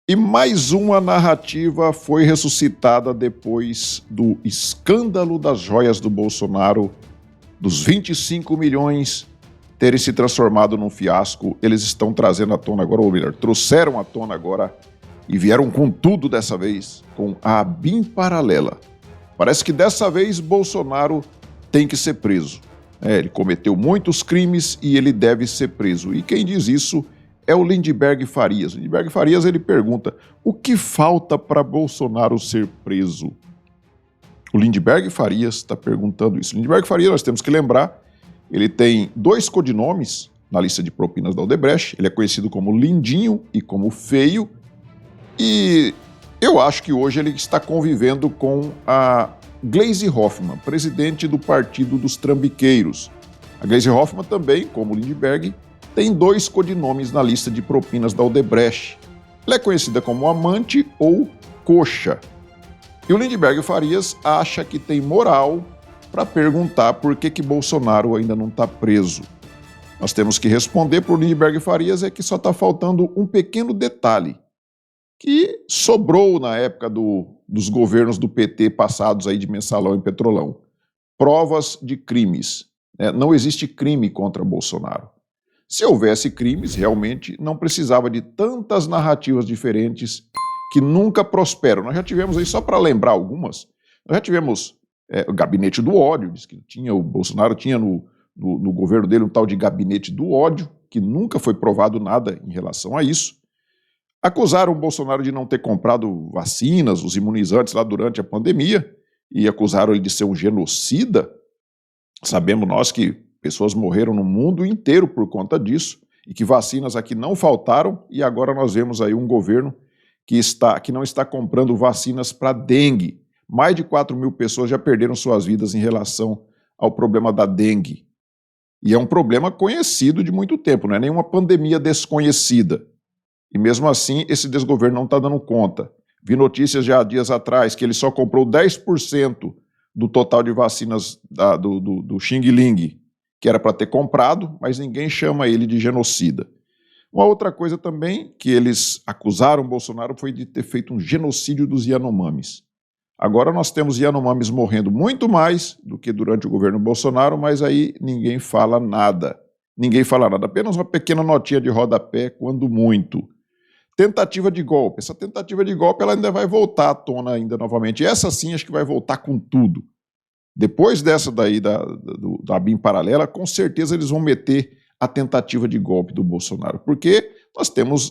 E mais uma narrativa foi ressuscitada depois do escândalo das joias do Bolsonaro, dos 25 milhões terem se transformado num fiasco. Eles estão trazendo à tona agora, ou melhor, trouxeram à tona agora e vieram com tudo dessa vez, com a BIM paralela. Parece que dessa vez Bolsonaro tem que ser preso. Ele cometeu muitos crimes e ele deve ser preso. E quem diz isso é o Lindenberg Farias. Lindenberg Farias, ele pergunta: o que falta para Bolsonaro ser preso? O Lindenberg Farias está perguntando isso. Lindenberg Farias, nós temos que lembrar, ele tem 2 codinomes na lista de propinas da Odebrecht. Ele é conhecido como Lindinho e como Feio. E eu acho que hoje ele está convivendo com a Gleisi Hoffmann, presidente do Partido dos Trambiqueiros. A Gleisi Hoffmann também, como o Lindenberg, tem 2 codinomes na lista de propinas da Odebrecht. Ela é conhecida como Amante ou Coxa. E o Lindenberg Farias acha que tem moral para perguntar por que Bolsonaro ainda não está preso. Nós temos que responder para o Lindenberg Farias é que só está faltando um pequeno detalhe que sobrou na época dos governos do PT passados aí de Mensalão e Petrolão. Provas de crimes. Não existe crime contra Bolsonaro. Se houvesse crimes, realmente não precisava de tantas narrativas diferentes que nunca prosperam. Nós já tivemos aí, só para lembrar algumas, nós já tivemos o gabinete do ódio, diz que o Bolsonaro tinha no governo dele um tal de gabinete do ódio, que nunca foi provado nada em relação a isso. Acusaram o Bolsonaro de não ter comprado vacinas, os imunizantes lá durante a pandemia, e acusaram ele de ser um genocida. Sabemos nós que pessoas morreram no mundo inteiro por conta disso, e que vacinas aqui não faltaram, e agora nós vemos aí um governo que não está comprando vacinas para dengue. Mais de 4 mil pessoas já perderam suas vidas em relação ao problema da dengue. E é um problema conhecido de muito tempo, não é nenhuma pandemia desconhecida. E mesmo assim, esse desgoverno não está dando conta. Vi notícias já há dias atrás que ele só comprou 10% do total de vacinas do Xing Ling, que era para ter comprado, mas ninguém chama ele de genocida. Uma outra coisa também que eles acusaram Bolsonaro foi de ter feito um genocídio dos Yanomamis. Agora nós temos Yanomamis morrendo muito mais do que durante o governo Bolsonaro, mas aí ninguém fala nada. Ninguém fala nada, apenas uma pequena notinha de rodapé, quando muito. Tentativa de golpe. Essa tentativa de golpe ela ainda vai voltar à tona ainda novamente. E essa sim acho que vai voltar com tudo. Depois dessa daí da BIM paralela, com certeza eles vão meter a tentativa de golpe do Bolsonaro, porque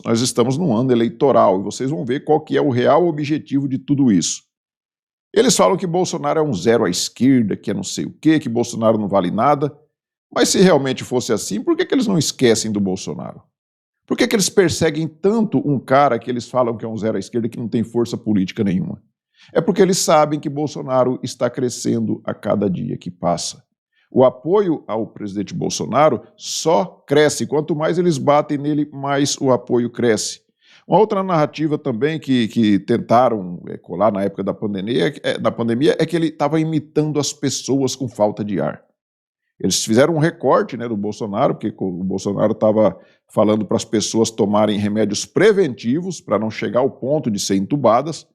nós estamos num ano eleitoral e vocês vão ver qual que é o real objetivo de tudo isso. Eles falam que Bolsonaro é um zero à esquerda, que é não sei o quê, que Bolsonaro não vale nada, mas se realmente fosse assim, por que eles não esquecem do Bolsonaro? Por que eles perseguem tanto um cara que eles falam que é um zero à esquerda que não tem força política nenhuma? É porque eles sabem que Bolsonaro está crescendo a cada dia que passa. O apoio ao presidente Bolsonaro só cresce. Quanto mais eles batem nele, mais o apoio cresce. Uma outra narrativa também que tentaram colar na época da pandemia é que ele estava imitando as pessoas com falta de ar. Eles fizeram um recorte do Bolsonaro, porque o Bolsonaro estava falando para as pessoas tomarem remédios preventivos para não chegar ao ponto de ser entubadas.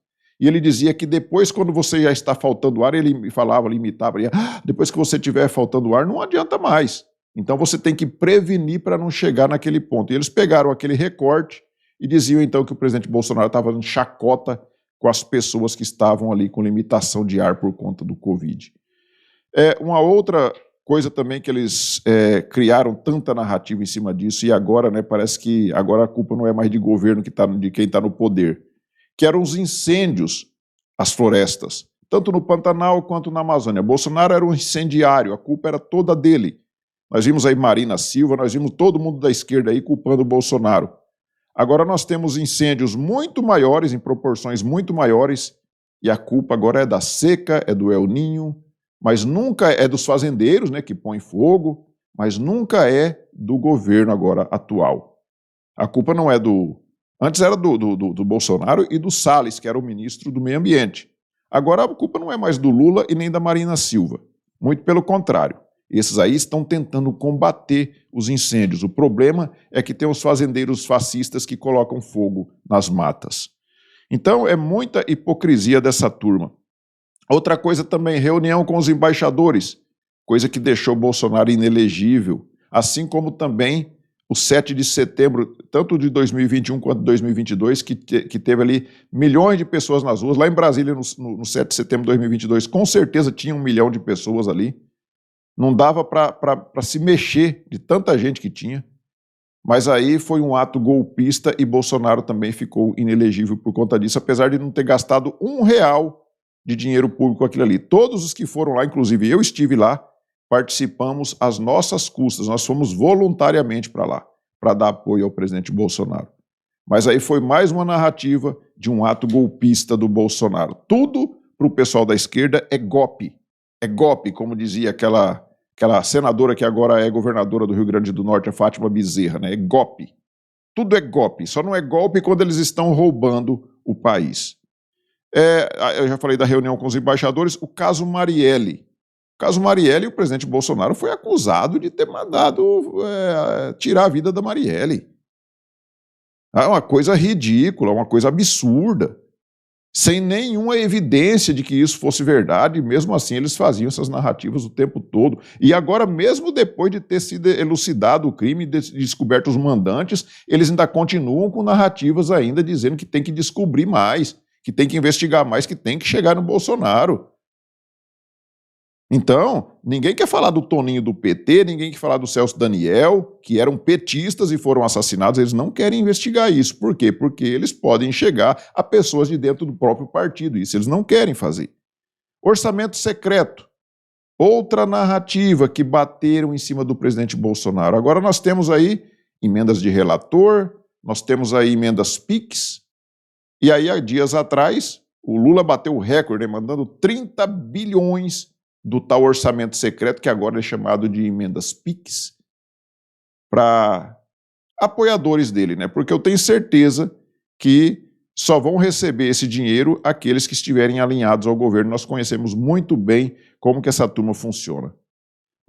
E ele dizia que depois, quando você já está faltando ar, ele imitava, depois que você estiver faltando ar, não adianta mais. Então você tem que prevenir para não chegar naquele ponto. E eles pegaram aquele recorte e diziam então que o presidente Bolsonaro estava fazendo chacota com as pessoas que estavam ali com limitação de ar por conta do Covid. Uma outra coisa também que eles criaram tanta narrativa em cima disso, e agora parece que agora a culpa não é mais de governo de quem está no poder, que eram os incêndios às florestas, tanto no Pantanal quanto na Amazônia. Bolsonaro era um incendiário, a culpa era toda dele. Nós vimos aí Marina Silva, nós vimos todo mundo da esquerda aí culpando o Bolsonaro. Agora nós temos incêndios muito maiores, em proporções muito maiores, e a culpa agora é da seca, é do El Niño, mas nunca é dos fazendeiros, que põem fogo, mas nunca é do governo agora atual. A culpa não é Antes era do Bolsonaro e do Salles, que era o ministro do Meio Ambiente. Agora a culpa não é mais do Lula e nem da Marina Silva. Muito pelo contrário. Esses aí estão tentando combater os incêndios. O problema é que tem os fazendeiros fascistas que colocam fogo nas matas. Então, é muita hipocrisia dessa turma. Outra coisa também, reunião com os embaixadores, coisa que deixou Bolsonaro inelegível, assim como também o 7 de setembro, tanto de 2021 quanto de 2022, que teve ali milhões de pessoas nas ruas. Lá em Brasília, no 7 de setembro de 2022, com certeza tinha 1 milhão de pessoas ali. Não dava para se mexer de tanta gente que tinha. Mas aí foi um ato golpista e Bolsonaro também ficou inelegível por conta disso, apesar de não ter gastado R$1 de dinheiro público aquilo ali. Todos os que foram lá, inclusive eu estive lá, participamos às nossas custas, nós fomos voluntariamente para lá, para dar apoio ao presidente Bolsonaro. Mas aí foi mais uma narrativa de um ato golpista do Bolsonaro. Tudo para o pessoal da esquerda é golpe. É golpe, como dizia aquela senadora que agora é governadora do Rio Grande do Norte, a Fátima Bezerra, né? É golpe. Tudo é golpe, só não é golpe quando eles estão roubando o país. Eu já falei da reunião com os embaixadores, o caso Marielle. O caso Marielle, o presidente Bolsonaro foi acusado de ter mandado tirar a vida da Marielle. É uma coisa ridícula, uma coisa absurda, sem nenhuma evidência de que isso fosse verdade, mesmo assim eles faziam essas narrativas o tempo todo. E agora, mesmo depois de ter sido elucidado o crime, descoberto os mandantes, eles ainda continuam com narrativas ainda dizendo que tem que descobrir mais, que tem que investigar mais, que tem que chegar no Bolsonaro. Então, ninguém quer falar do Toninho do PT, ninguém quer falar do Celso Daniel, que eram petistas e foram assassinados, eles não querem investigar isso. Por quê? Porque eles podem chegar a pessoas de dentro do próprio partido, isso eles não querem fazer. Orçamento secreto, outra narrativa que bateram em cima do presidente Bolsonaro. Agora nós temos aí emendas de relator, nós temos aí emendas PIX, e aí há dias atrás o Lula bateu o recorde, mandando 30 bilhões do tal orçamento secreto, que agora é chamado de emendas PIX, para apoiadores dele, né? Porque eu tenho certeza que só vão receber esse dinheiro aqueles que estiverem alinhados ao governo. Nós conhecemos muito bem como que essa turma funciona.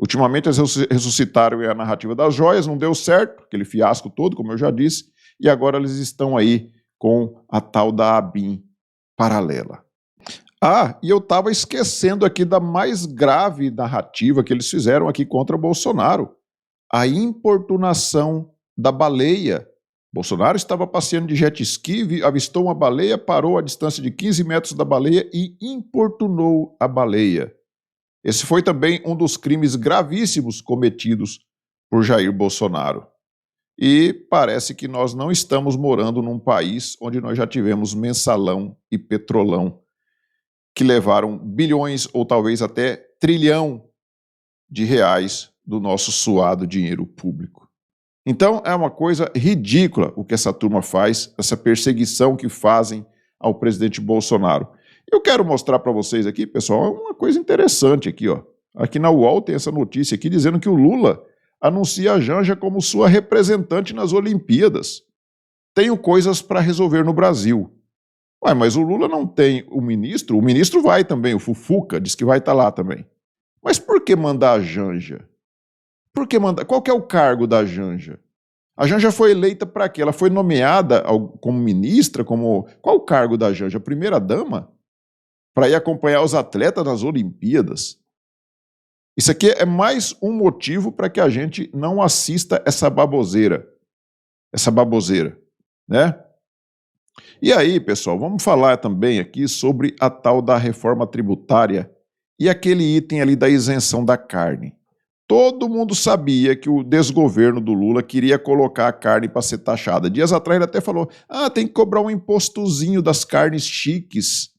Ultimamente eles ressuscitaram a narrativa das joias, não deu certo, aquele fiasco todo, como eu já disse, e agora eles estão aí com a tal da ABIN paralela. E eu estava esquecendo aqui da mais grave narrativa que eles fizeram aqui contra Bolsonaro, a importunação da baleia. Bolsonaro estava passeando de jet ski, avistou uma baleia, parou a distância de 15 metros da baleia e importunou a baleia. Esse foi também um dos crimes gravíssimos cometidos por Jair Bolsonaro. E parece que nós não estamos morando num país onde nós já tivemos mensalão e petrolão, que levaram bilhões ou talvez até trilhão de reais do nosso suado dinheiro público. Então é uma coisa ridícula o que essa turma faz, essa perseguição que fazem ao presidente Bolsonaro. Eu quero mostrar para vocês aqui, pessoal, uma coisa interessante aqui, ó. Aqui na UOL tem essa notícia aqui dizendo que o Lula anuncia a Janja como sua representante nas Olimpíadas. Tenho coisas para resolver no Brasil. Ué, mas o Lula não tem o ministro vai também, o Fufuca, diz que vai estar lá também. Mas por que mandar a Janja? Por que mandar? Qual que é o cargo da Janja? A Janja foi eleita para quê? Ela foi nomeada como ministra, Qual o cargo da Janja? Primeira-dama? Para ir acompanhar os atletas nas Olimpíadas? Isso aqui é mais um motivo para que a gente não assista essa baboseira, né? E aí, pessoal, vamos falar também aqui sobre a tal da reforma tributária e aquele item ali da isenção da carne. Todo mundo sabia que o desgoverno do Lula queria colocar a carne para ser taxada. Dias atrás ele até falou, tem que cobrar um impostozinho das carnes chiques.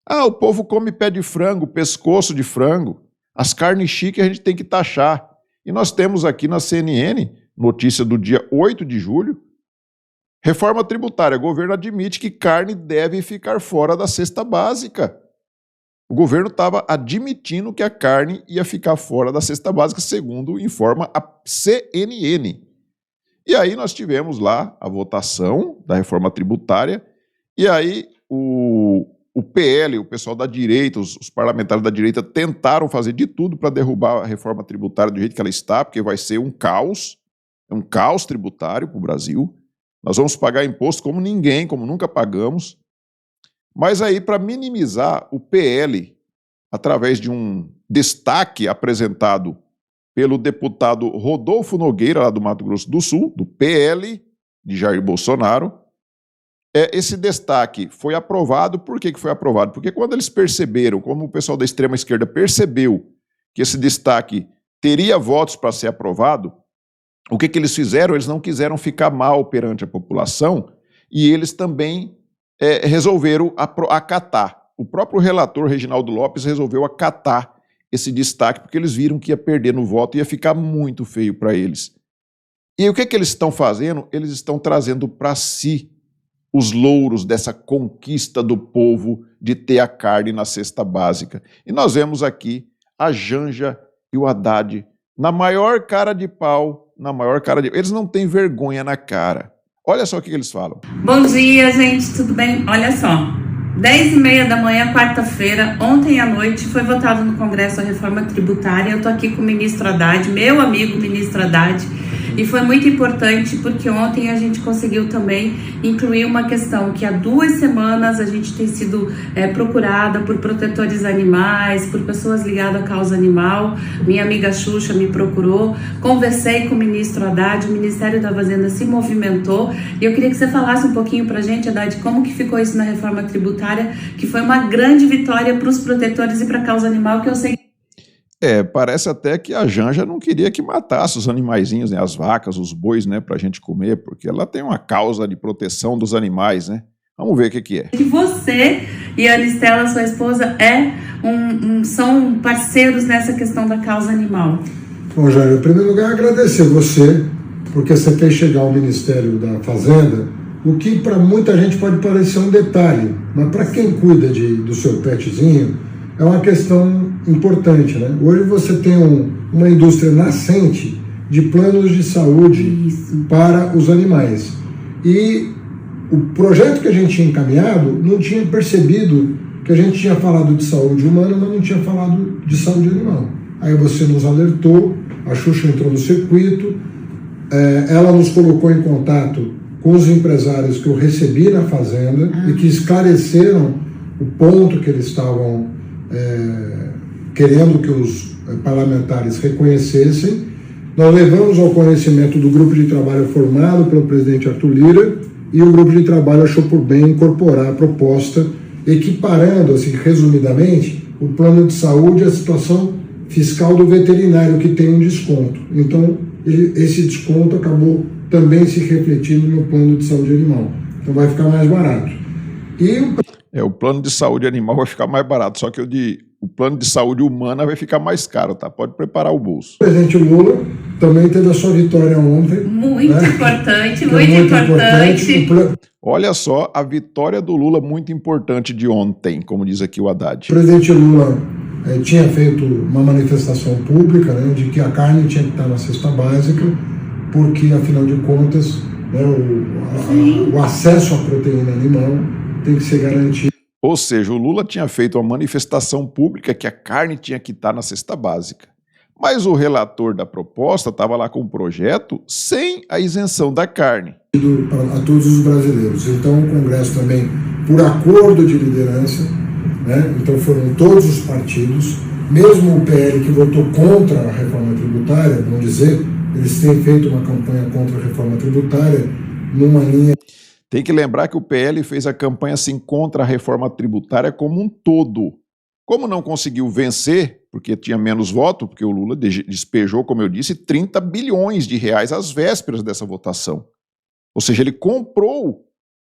O povo come pé de frango, pescoço de frango. As carnes chiques a gente tem que taxar. E nós temos aqui na CNN, notícia do dia 8 de julho, reforma tributária. O governo admite que carne deve ficar fora da cesta básica. O governo estava admitindo que a carne ia ficar fora da cesta básica, segundo informa a CNN. E aí nós tivemos lá a votação da reforma tributária, e aí o o PL, o pessoal da direita, os parlamentares da direita tentaram fazer de tudo para derrubar a reforma tributária do jeito que ela está, porque vai ser um caos tributário para o Brasil. Nós vamos pagar imposto como ninguém, como nunca pagamos. Mas aí, para minimizar o PL, através de um destaque apresentado pelo deputado Rodolfo Nogueira, lá do Mato Grosso do Sul, do PL de Jair Bolsonaro, esse destaque foi aprovado. Por que foi aprovado? Porque quando eles perceberam, como o pessoal da extrema-esquerda percebeu que esse destaque teria votos para ser aprovado, o que eles fizeram? Eles não quiseram ficar mal perante a população e eles também resolveram acatar. O próprio relator, Reginaldo Lopes, resolveu acatar esse destaque porque eles viram que ia perder no voto e ia ficar muito feio para eles. E o que eles estão fazendo? Eles estão trazendo para si os louros dessa conquista do povo de ter a carne na cesta básica. E nós vemos aqui a Janja e o Haddad na maior cara de pau, Eles não têm vergonha na cara. Olha só o que eles falam. Bom dia, gente, tudo bem? Olha só, 10h30 da manhã, quarta-feira, ontem à noite, foi votado no Congresso a reforma tributária. Eu tô aqui com o ministro Haddad, meu amigo ministro Haddad, e foi muito importante porque ontem a gente conseguiu também incluir uma questão que há 2 semanas a gente tem sido procurada por protetores animais, por pessoas ligadas à causa animal. Minha amiga Xuxa me procurou, conversei com o ministro Haddad, o Ministério da Fazenda se movimentou, e eu queria que você falasse um pouquinho pra gente, Haddad, como que ficou isso na reforma tributária, que foi uma grande vitória para os protetores e para a causa animal, que eu sei. Parece até que a Janja não queria que matasse os animaizinhos, né, as vacas, os bois, né, pra gente comer, porque ela tem uma causa de proteção dos animais, né? Vamos ver o que é. Que você e a Anistela, sua esposa, são parceiros nessa questão da causa animal. Bom, Jair, em primeiro lugar, agradecer você, porque você fez chegar ao Ministério da Fazenda, o que para muita gente pode parecer um detalhe, mas para quem cuida do seu petzinho, é uma questão importante, né? Hoje você tem uma indústria nascente de planos de saúde para os animais. E o projeto que a gente tinha encaminhado não tinha percebido que a gente tinha falado de saúde humana, mas não tinha falado de saúde animal. Aí você nos alertou, a Xuxa entrou no circuito, ela nos colocou em contato com os empresários que eu recebi na Fazenda e que esclareceram o ponto que eles estavam querendo que os parlamentares reconhecessem. Nós levamos ao conhecimento do grupo de trabalho formado pelo presidente Arthur Lira, e o grupo de trabalho achou por bem incorporar a proposta, equiparando, assim, resumidamente, o plano de saúde à situação fiscal do veterinário, que tem um desconto. Então, esse desconto acabou também se refletindo no plano de saúde animal. Então vai ficar mais barato. O plano de saúde animal vai ficar mais barato, só que o plano de saúde humana vai ficar mais caro, tá? Pode preparar o bolso. O presidente Lula também teve a sua vitória ontem. Muito importante, muito importante. Olha só a vitória do Lula, muito importante de ontem, como diz aqui o Haddad. O presidente Lula tinha feito uma manifestação pública, né, de que a carne tinha que estar na cesta básica, porque, afinal de contas, né, o acesso à proteína animal tem que ser garantido. Ou seja, o Lula tinha feito uma manifestação pública que a carne tinha que estar na cesta básica. Mas o relator da proposta estava lá com um projeto sem a isenção da carne. A todos os brasileiros. Então o Congresso também, por acordo de liderança, né, então foram todos os partidos, mesmo o PL que votou contra a reforma tributária, vamos dizer, eles têm feito uma campanha contra a reforma tributária numa linha... Tem que lembrar que o PL fez a campanha assim contra a reforma tributária como um todo. Como não conseguiu vencer, porque tinha menos voto, porque o Lula despejou, como eu disse, 30 bilhões de reais às vésperas dessa votação. Ou seja, ele comprou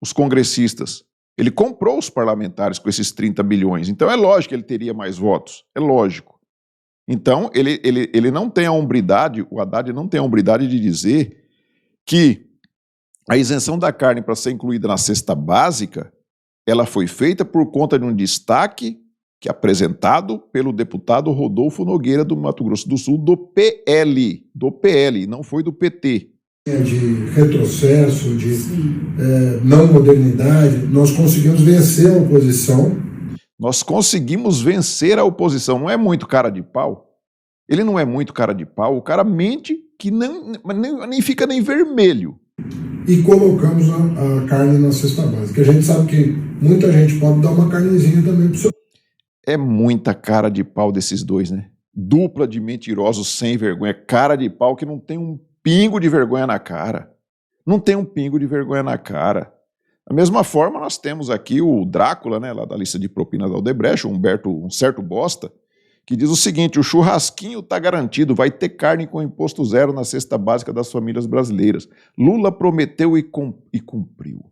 os congressistas, ele comprou os parlamentares com esses 30 bilhões. Então é lógico que ele teria mais votos, é lógico. Então ele não tem a hombridade, o Haddad não tem a hombridade de dizer que a isenção da carne para ser incluída na cesta básica, ela foi feita por conta de um destaque que é apresentado pelo deputado Rodolfo Nogueira, do Mato Grosso do Sul, do PL, não foi do PT. De retrocesso, de não modernidade, nós conseguimos vencer a oposição Nós conseguimos vencer a oposição. Não é muito cara de pau? Ele não é muito cara de pau. O cara mente que nem fica nem vermelho. E colocamos a carne na cesta básica. A gente sabe que muita gente pode dar uma carnezinha também pro seu... É muita cara de pau desses dois, né? Dupla de mentirosos sem vergonha. Cara de pau que não tem um pingo de vergonha na cara. Não tem um pingo de vergonha na cara. Da mesma forma, nós temos aqui o Drácula, né, lá da lista de propinas da Odebrecht, um certo bosta, que diz o seguinte: o churrasquinho está garantido, vai ter carne com imposto zero na cesta básica das famílias brasileiras. Lula prometeu e cumpriu.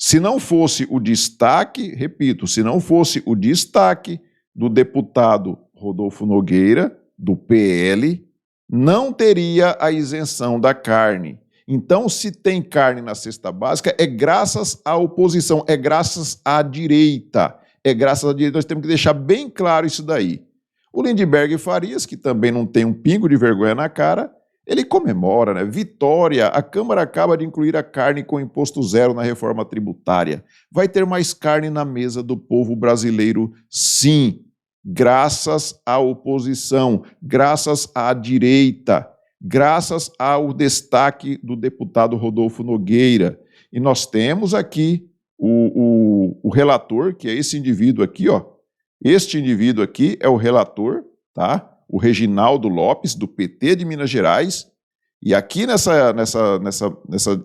Se não fosse o destaque, repito, se não fosse o destaque do deputado Rodolfo Nogueira, do PL, não teria a isenção da carne. Então, se tem carne na cesta básica, é graças à oposição, é graças à direita. É graças à direita, nós temos que deixar bem claro isso daí. O Lindenberg Farias, que também não tem um pingo de vergonha na cara, ele comemora, né? Vitória, a Câmara acaba de incluir a carne com imposto zero na reforma tributária. Vai ter mais carne na mesa do povo brasileiro, sim, graças à oposição, graças à direita, graças ao destaque do deputado Rodolfo Nogueira. E nós temos aqui o relator, que é esse indivíduo aqui, ó. Este indivíduo aqui é o relator, tá? O Reginaldo Lopes, do PT de Minas Gerais. E aqui nessa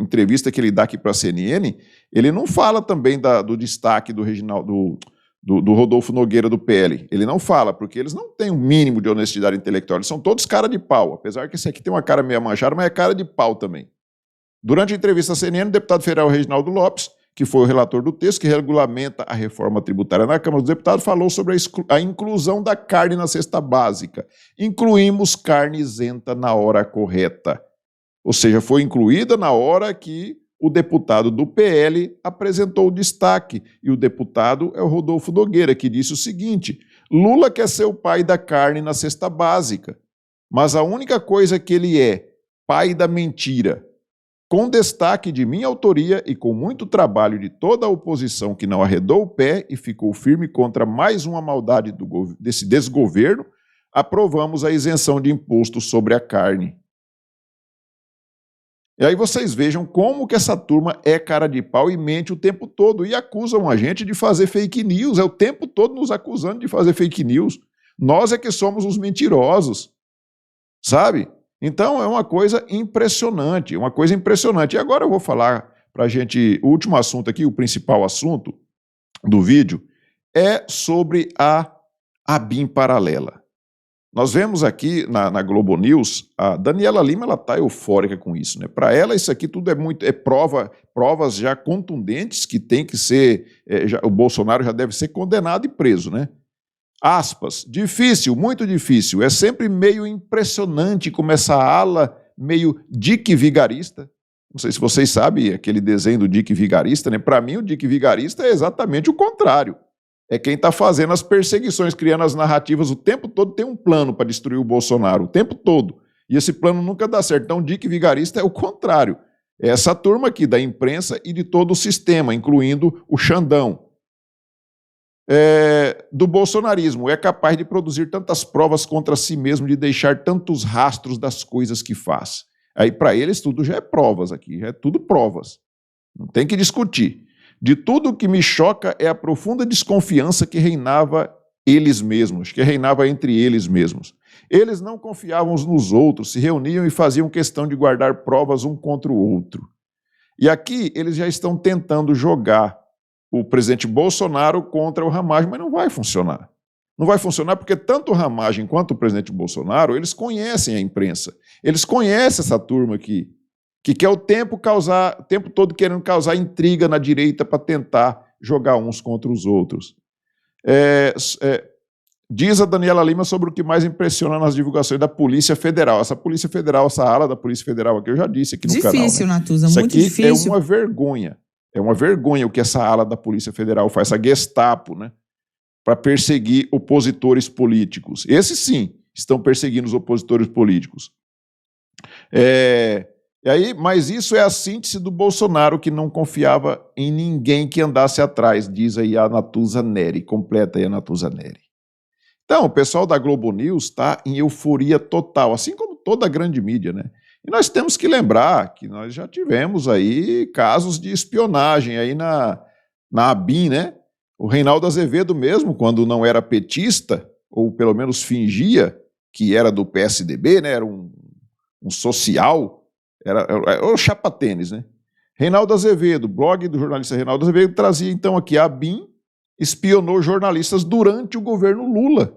entrevista que ele dá aqui para a CNN, ele não fala também do destaque do Reginaldo, do Rodolfo Nogueira, do PL. Ele não fala, porque eles não têm um mínimo de honestidade intelectual. Eles são todos cara de pau, apesar que esse aqui tem uma cara meio manchada, mas é cara de pau também. Durante a entrevista à CNN, o deputado federal Reginaldo Lopes, que foi o relator do texto que regulamenta a reforma tributária na Câmara dos Deputados, falou sobre a inclusão da carne na cesta básica. Incluímos carne isenta na hora correta. Ou seja, foi incluída na hora que o deputado do PL apresentou o destaque. E o deputado é o Rodolfo Nogueira, que disse o seguinte: Lula quer ser o pai da carne na cesta básica, mas a única coisa que ele é, pai da mentira. Com destaque de minha autoria e com muito trabalho de toda a oposição que não arredou o pé e ficou firme contra mais uma maldade desse desgoverno, aprovamos a isenção de imposto sobre a carne. E aí vocês vejam como que essa turma é cara de pau e mente o tempo todo e acusam a gente de fazer fake news, é o tempo todo nos acusando de fazer fake news. Nós é que somos os mentirosos, sabe? Então é uma coisa impressionante, uma coisa impressionante. E agora eu vou falar para a gente, o último assunto aqui, o principal assunto do vídeo, é sobre a ABIN paralela. Nós vemos aqui na Globo News, a Daniela Lima, ela está eufórica com isso, né? Para ela isso aqui tudo é provas já contundentes que tem que ser, o Bolsonaro já deve ser condenado e preso, né? Aspas, difícil, muito difícil, é sempre meio impressionante como essa ala meio Dick Vigarista, não sei se vocês sabem aquele desenho do Dick Vigarista, né? Para mim o Dick Vigarista é exatamente o contrário, é quem está fazendo as perseguições, criando as narrativas o tempo todo, tem um plano para destruir o Bolsonaro, o tempo todo, e esse plano nunca dá certo, então o Dick Vigarista é o contrário, é essa turma aqui da imprensa e de todo o sistema, incluindo o Xandão. Do bolsonarismo, é capaz de produzir tantas provas contra si mesmo, de deixar tantos rastros das coisas que faz. Aí para eles tudo já é provas aqui, já é tudo provas. Não tem que discutir. De tudo o que me choca é a profunda desconfiança que reinava eles mesmos, que reinava entre eles mesmos. Eles não confiavam uns nos outros, se reuniam e faziam questão de guardar provas um contra o outro. E aqui eles já estão tentando jogar o presidente Bolsonaro contra o Ramagem, mas não vai funcionar. Não vai funcionar porque tanto o Ramagem quanto o presidente Bolsonaro, eles conhecem a imprensa, eles conhecem essa turma aqui, que quer o tempo todo querendo causar intriga na direita para tentar jogar uns contra os outros. Diz a Daniela Lima sobre o que mais impressiona nas divulgações da Polícia Federal. Essa Polícia Federal, essa ala da Polícia Federal aqui, eu já disse aqui no canal. Difícil, né? Natuza, Isso muito aqui difícil. É uma vergonha. É uma vergonha o que essa ala da Polícia Federal faz, essa Gestapo, né? Para perseguir opositores políticos. Esses sim estão perseguindo os opositores políticos. E aí, mas isso é a síntese do Bolsonaro, que não confiava em ninguém que andasse atrás, diz aí a Natuza Neri, completa aí a Natuza Neri. Então, o pessoal da Globo News está em euforia total, assim como toda a grande mídia, né? E nós temos que lembrar que nós já tivemos aí casos de espionagem aí na ABIN, né? O Reinaldo Azevedo mesmo, quando não era petista, ou pelo menos fingia que era do PSDB, né? Era um social, era o chapa-tênis, né? Reinaldo Azevedo, blog do jornalista Reinaldo Azevedo, trazia então aqui a ABIN espionou jornalistas durante o governo Lula.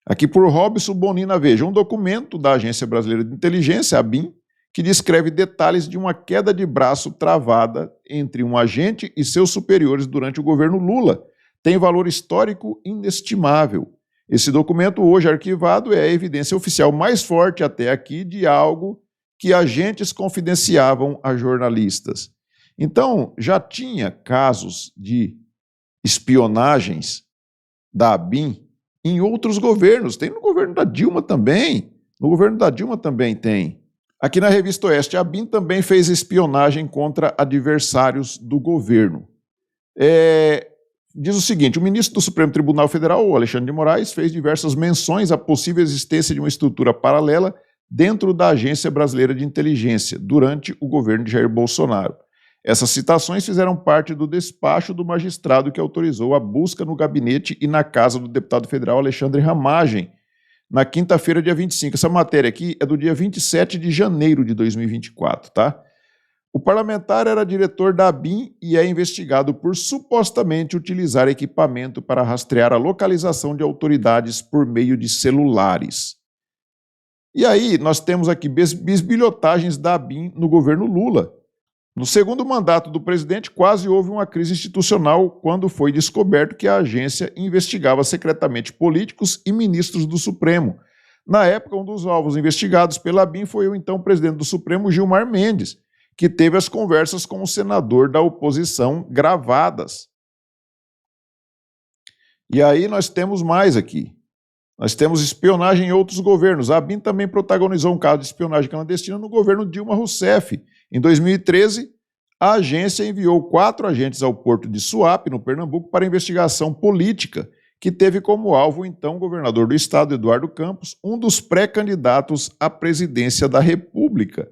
Aqui por Robson Bonina, veja, um documento da Agência Brasileira de Inteligência, a ABIN, que descreve detalhes de uma queda de braço travada entre um agente e seus superiores durante o governo Lula. Tem valor histórico inestimável. Esse documento, hoje arquivado, é a evidência oficial mais forte até aqui de algo que agentes confidenciavam a jornalistas. Então, já tinha casos de espionagens da ABIN em outros governos. Tem no governo da Dilma também. No governo da Dilma também tem. Aqui na Revista Oeste, a ABIN também fez espionagem contra adversários do governo. Diz o seguinte, o ministro do Supremo Tribunal Federal, o Alexandre de Moraes, fez diversas menções à possível existência de uma estrutura paralela dentro da Agência Brasileira de Inteligência, durante o governo de Jair Bolsonaro. Essas citações fizeram parte do despacho do magistrado que autorizou a busca no gabinete e na casa do deputado federal Alexandre Ramagem, na quinta-feira, dia 25. Essa matéria aqui é do dia 27 de janeiro de 2024, tá? O parlamentar era diretor da ABIN e é investigado por supostamente utilizar equipamento para rastrear a localização de autoridades por meio de celulares. E aí, nós temos aqui bisbilhotagens da ABIN no governo Lula. No segundo mandato do presidente, quase houve uma crise institucional quando foi descoberto que a agência investigava secretamente políticos e ministros do Supremo. Na época, um dos alvos investigados pela ABIN foi o então presidente do Supremo, Gilmar Mendes, que teve as conversas com o senador da oposição gravadas. E aí nós temos mais aqui. Nós temos espionagem em outros governos. A ABIN também protagonizou um caso de espionagem clandestina no governo Dilma Rousseff. Em 2013, a agência enviou 4 agentes ao porto de Suape, no Pernambuco, para investigação política, que teve como alvo o então governador do estado, Eduardo Campos, um dos pré-candidatos à presidência da República.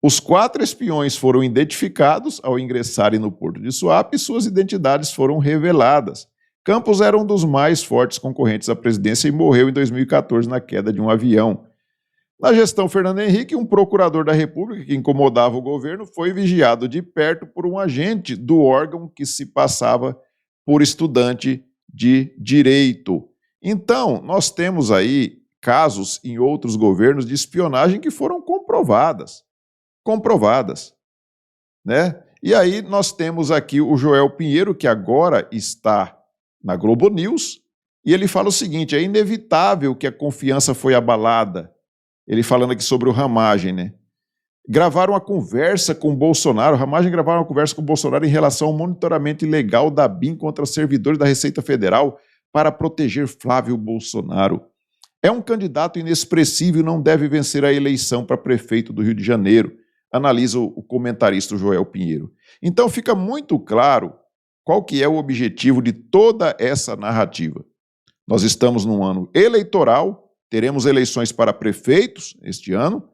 Os 4 espiões foram identificados ao ingressarem no porto de Suape e suas identidades foram reveladas. Campos era um dos mais fortes concorrentes à presidência e morreu em 2014 na queda de um avião. Na gestão Fernando Henrique, um procurador da República que incomodava o governo foi vigiado de perto por um agente do órgão que se passava por estudante de direito. Então, nós temos aí casos em outros governos de espionagem que foram comprovadas, né? E aí nós temos aqui o Joel Pinheiro, que agora está na Globo News, e ele fala o seguinte, é inevitável que a confiança foi abalada. Ele falando aqui sobre o Ramagem, né? Gravaram uma conversa com o Bolsonaro, Ramagem gravaram uma conversa com o Bolsonaro em relação ao monitoramento ilegal da ABIN contra servidores da Receita Federal para proteger Flávio Bolsonaro. É um candidato inexpressivo e não deve vencer a eleição para prefeito do Rio de Janeiro, analisa o comentarista Joel Pinheiro. Então fica muito claro qual que é o objetivo de toda essa narrativa. Nós estamos num ano eleitoral, teremos eleições para prefeitos este ano,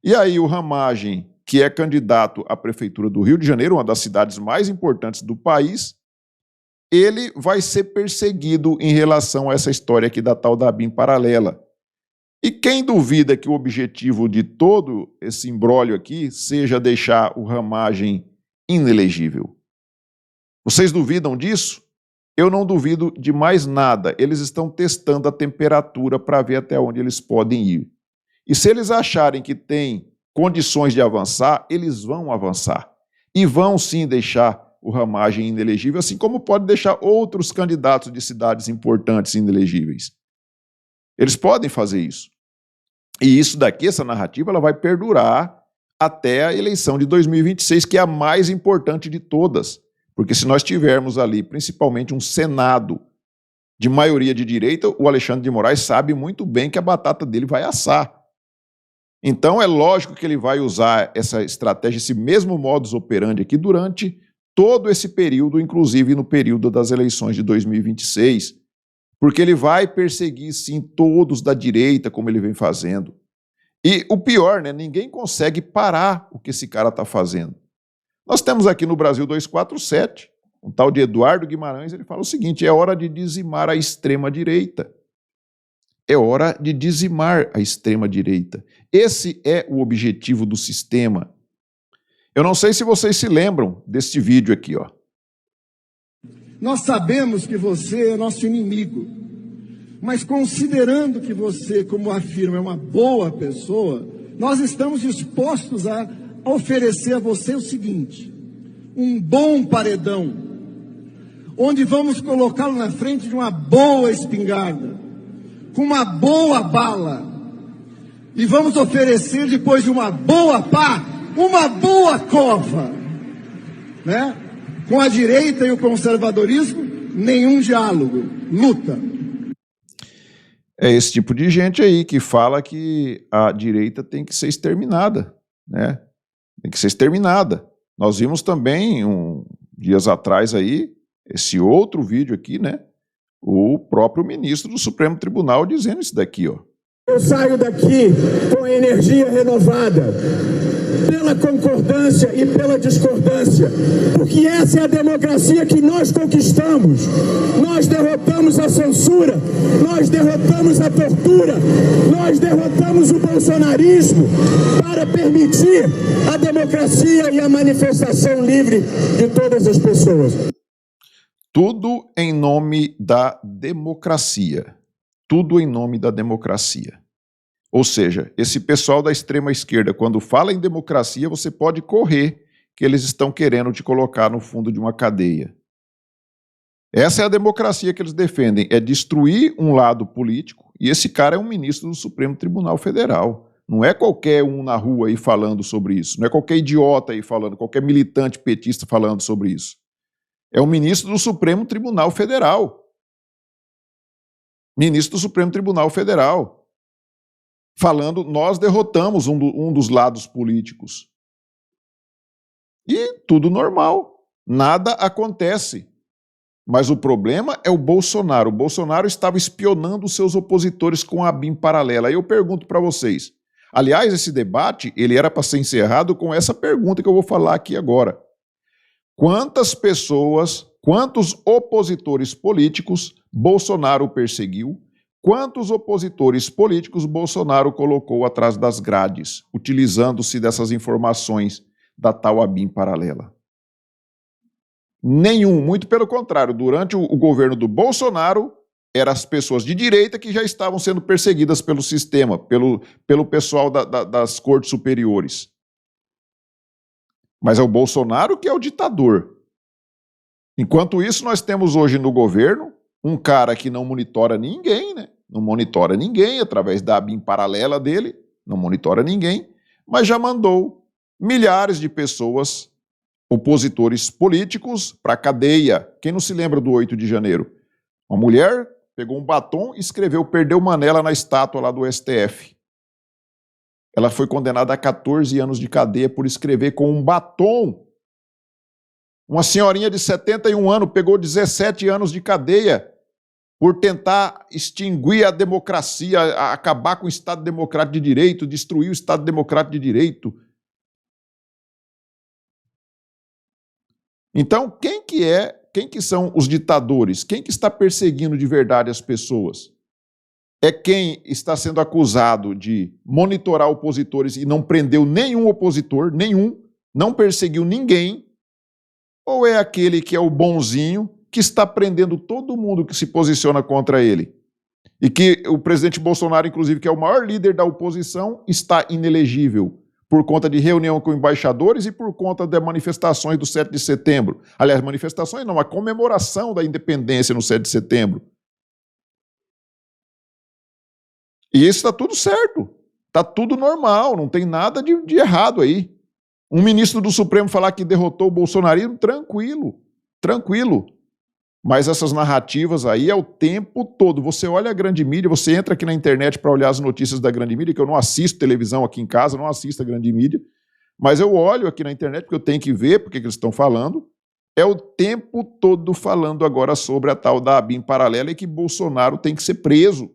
e aí o Ramagem, que é candidato à prefeitura do Rio de Janeiro, uma das cidades mais importantes do país, ele vai ser perseguido em relação a essa história aqui da tal da ABIN paralela. E quem duvida que o objetivo de todo esse imbróglio aqui seja deixar o Ramagem inelegível? Vocês duvidam disso? Eu não duvido de mais nada. Eles estão testando a temperatura para ver até onde eles podem ir. E se eles acharem que tem condições de avançar, eles vão avançar. E vão sim deixar o Ramagem inelegível, assim como pode deixar outros candidatos de cidades importantes inelegíveis. Eles podem fazer isso. E isso daqui, essa narrativa, ela vai perdurar até a eleição de 2026, que é a mais importante de todas. Porque se nós tivermos ali, principalmente, um Senado de maioria de direita, o Alexandre de Moraes sabe muito bem que a batata dele vai assar. Então é lógico que ele vai usar essa estratégia, esse mesmo modus operandi aqui durante todo esse período, inclusive no período das eleições de 2026, porque ele vai perseguir, sim, todos da direita, como ele vem fazendo. E o pior, né, ninguém consegue parar o que esse cara está fazendo. Nós temos aqui no Brasil 247, um tal de Eduardo Guimarães, ele fala o seguinte: é hora de dizimar a extrema-direita. É hora de dizimar a extrema-direita. Esse é o objetivo do sistema. Eu não sei se vocês se lembram deste vídeo aqui, ó. Nós sabemos que você é nosso inimigo, mas considerando que você, como afirma, é uma boa pessoa, nós estamos dispostos a oferecer a você o seguinte: um bom paredão, onde vamos colocá-lo na frente de uma boa espingarda, com uma boa bala, e vamos oferecer, depois de uma boa pá, uma boa cova, né? Com a direita e o conservadorismo, nenhum diálogo, luta. É esse tipo de gente aí que fala que a direita tem que ser exterminada, né? Tem que ser exterminada. Nós vimos também, dias atrás aí, esse outro vídeo aqui, né? O próprio ministro do Supremo Tribunal dizendo isso daqui, ó. Eu saio daqui com energia renovada, pela concordância e pela discordância, porque essa é a democracia que nós conquistamos. Nós derrotamos a censura, nós derrotamos a tortura, nós derrotamos o bolsonarismo para permitir a democracia e a manifestação livre de todas as pessoas. Tudo em nome da democracia. Tudo em nome da democracia. Ou seja, esse pessoal da extrema esquerda, quando fala em democracia, você pode correr, que eles estão querendo te colocar no fundo de uma cadeia. Essa é a democracia que eles defendem, é destruir um lado político, e esse cara é um ministro do Supremo Tribunal Federal. Não é qualquer um na rua aí falando sobre isso, não é qualquer idiota aí falando, qualquer militante petista falando sobre isso. É o ministro do Supremo Tribunal Federal. Ministro do Supremo Tribunal Federal, falando: nós derrotamos um dos lados políticos. E tudo normal, nada acontece. Mas o problema é o Bolsonaro. O Bolsonaro estava espionando os seus opositores com a BIM paralela. Aí eu pergunto para vocês, aliás, esse debate ele era para ser encerrado com essa pergunta que eu vou falar aqui agora. Quantas pessoas, quantos opositores políticos Bolsonaro perseguiu? Quantos opositores políticos Bolsonaro colocou atrás das grades, utilizando-se dessas informações da tal ABIN paralela? Nenhum, muito pelo contrário. Durante o governo do Bolsonaro, eram as pessoas de direita que já estavam sendo perseguidas pelo sistema, pelo pessoal das cortes superiores. Mas é o Bolsonaro que é o ditador. Enquanto isso, nós temos hoje no governo um cara que não monitora ninguém, né? Não monitora ninguém através da ABIN paralela dele, não monitora ninguém, mas já mandou milhares de pessoas, opositores políticos, para a cadeia. Quem não se lembra do 8 de janeiro? Uma mulher pegou um batom e escreveu "Perdeu Manela" na estátua lá do STF. Ela foi condenada a 14 anos de cadeia por escrever com um batom. Uma senhorinha de 71 anos pegou 17 anos de cadeia por tentar extinguir a democracia, acabar com o Estado Democrático de Direito, destruir o Estado Democrático de Direito. Então, quem que são os ditadores? Quem que está perseguindo de verdade as pessoas? É quem está sendo acusado de monitorar opositores e não prendeu nenhum opositor, não perseguiu ninguém? Ou é aquele que é o bonzinho, que está prendendo todo mundo que se posiciona contra ele? E que o presidente Bolsonaro, inclusive, que é o maior líder da oposição, está inelegível por conta de reunião com embaixadores e por conta das manifestações do 7 de setembro. Aliás, manifestações não, a comemoração da independência no 7 de setembro. E isso está tudo certo, está tudo normal, não tem nada de errado aí. Um ministro do Supremo falar que derrotou o bolsonarismo, tranquilo, tranquilo. Mas essas narrativas aí é o tempo todo. Você olha a grande mídia, você entra aqui na internet para olhar as notícias da grande mídia, que eu não assisto televisão aqui em casa, não assisto a grande mídia, mas eu olho aqui na internet porque eu tenho que ver porque que eles estão falando. É o tempo todo falando agora sobre a tal da ABIN paralela e que Bolsonaro tem que ser preso.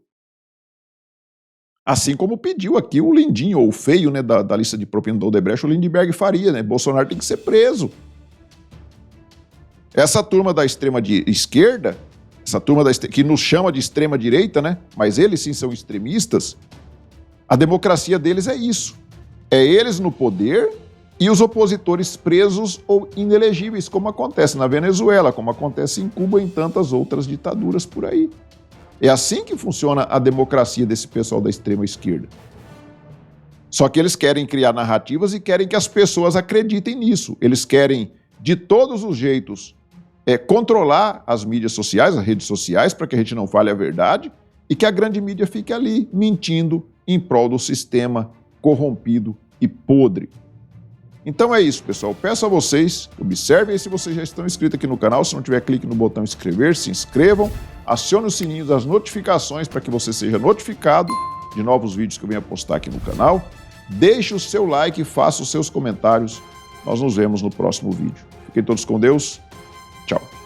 Assim como pediu aqui o lindinho, ou o feio, né, da lista de propina do Odebrecht, o Lindenberg Faria, né? Bolsonaro tem que ser preso. Essa turma da extrema esquerda, essa turma que nos chama de extrema direita, né? Mas eles sim são extremistas. A democracia deles é isso. É eles no poder e os opositores presos ou inelegíveis, como acontece na Venezuela, como acontece em Cuba e em tantas outras ditaduras por aí. É assim que funciona a democracia desse pessoal da extrema esquerda. Só que eles querem criar narrativas e querem que as pessoas acreditem nisso. Eles querem, de todos os jeitos, controlar as mídias sociais, as redes sociais, para que a gente não fale a verdade e que a grande mídia fique ali mentindo em prol do sistema corrompido e podre. Então é isso, pessoal. Peço a vocês, observem se vocês já estão inscritos aqui no canal. Se não tiver, clique no botão inscrever, se inscrevam, acione o sininho das notificações para que você seja notificado de novos vídeos que eu venho a postar aqui no canal. Deixe o seu like e faça os seus comentários. Nós nos vemos no próximo vídeo. Fiquem todos com Deus. Tchau.